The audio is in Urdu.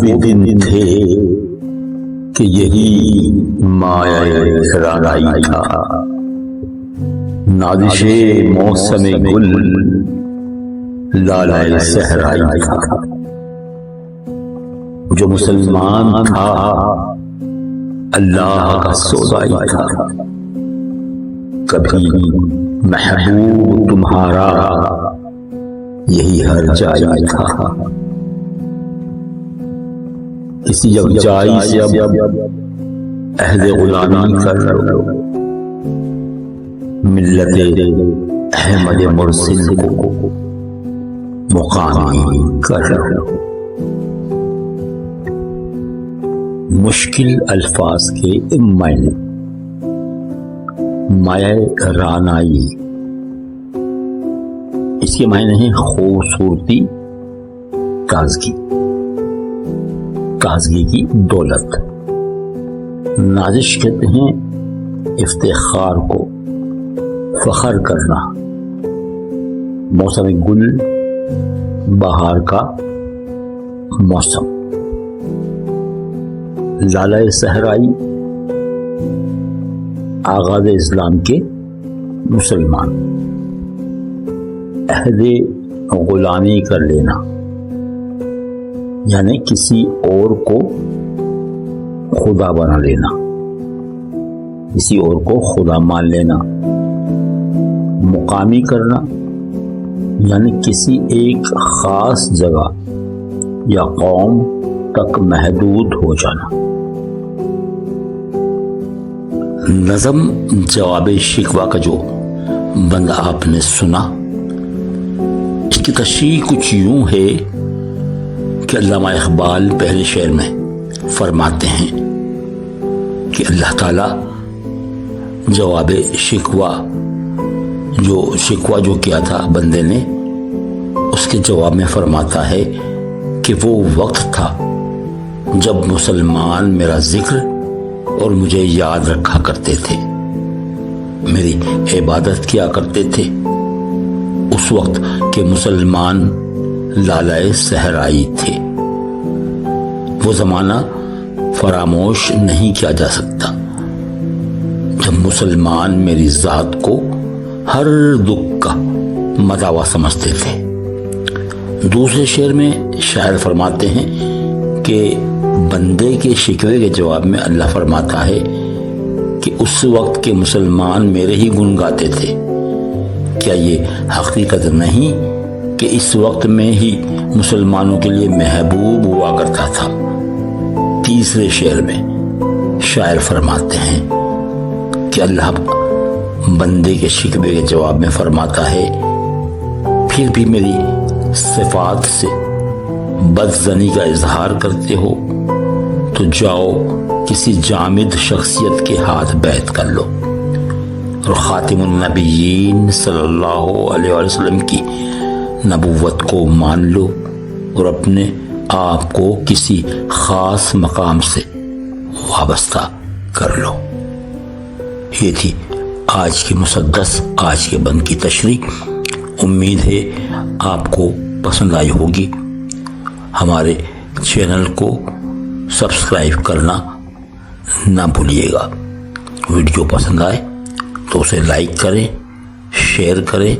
بھی دن تھے کہ یہی مایہ رانائی تھا، نازش موسم گل لالۂ صحرائی تھا۔ جو مسلمان تھا اللہ کا سودائی تھا، کبھی محبوب تمہارا یہی ہر جائی تھا۔ کسی یکجائی سے اب عہد غلامی کر لو، ملت احمد مرسل کو مقامی کر لو۔ مشکل الفاظ کے معنی۔ مایہ رانائی، اس کے معنی ہیں خوبصورتی، تازگی، تازگی کی دولت۔ نازش کہتے ہیں افتخار کو، فخر کرنا۔ موسم گل، بہار کا موسم۔ لالۂ صحرائی، آغاز اسلام کے مسلمان۔ عہد غلامی کر لینا یعنی کسی اور کو خدا بنا لینا، کسی اور کو خدا مان لینا۔ مقامی کرنا یعنی کسی ایک خاص جگہ یا قوم تک محدود ہو جانا۔ نظم جواب شکوہ کا جو بند آپ نے سنا، اس کی تشریح کچھ یوں ہے کہ علامہ اقبال پہلے شعر میں فرماتے ہیں کہ اللہ تعالی جواب شکوہ جو کیا تھا بندے نے، اس کے جواب میں فرماتا ہے کہ وہ وقت تھا جب مسلمان میرا ذکر اور مجھے یاد رکھا کرتے تھے، میری عبادت کیا کرتے تھے۔ اس وقت کے مسلمان لالۂ صحرائی تھے۔ وہ زمانہ فراموش نہیں کیا جا سکتا جب مسلمان میری ذات کو ہر دکھ کا مداوا سمجھتے تھے۔ دوسرے شعر میں شاعر فرماتے ہیں کہ بندے کے شکوے کے جواب میں اللہ فرماتا ہے کہ اس وقت کے مسلمان میرے ہی گن گاتے تھے۔ کیا یہ حقیقت نہیں کہ اس وقت میں ہی مسلمانوں کے لیے محبوب ہوا کرتا تھا؟ تیسرے شعر میں شاعر فرماتے ہیں کہ اللہ بندے کے شکوے کے جواب میں فرماتا ہے پھر بھی میری صفات سے بدزنی کا اظہار کرتے ہو تو جاؤ کسی جامد شخصیت کے ہاتھ بیعت کر لو اور خاتم النبیین صلی اللہ علیہ وسلم کی نبوت کو مان لو اور اپنے آپ کو کسی خاص مقام سے وابستہ کر لو۔ یہ تھی آج کی مسدس، آج کے بند کی تشریح۔ امید ہے آپ کو پسند آئی ہوگی۔ ہمارے چینل کو سبسکرائب کرنا نہ بھولیے گا۔ ویڈیو پسند آئے تو اسے لائک کریں، شیئر کریں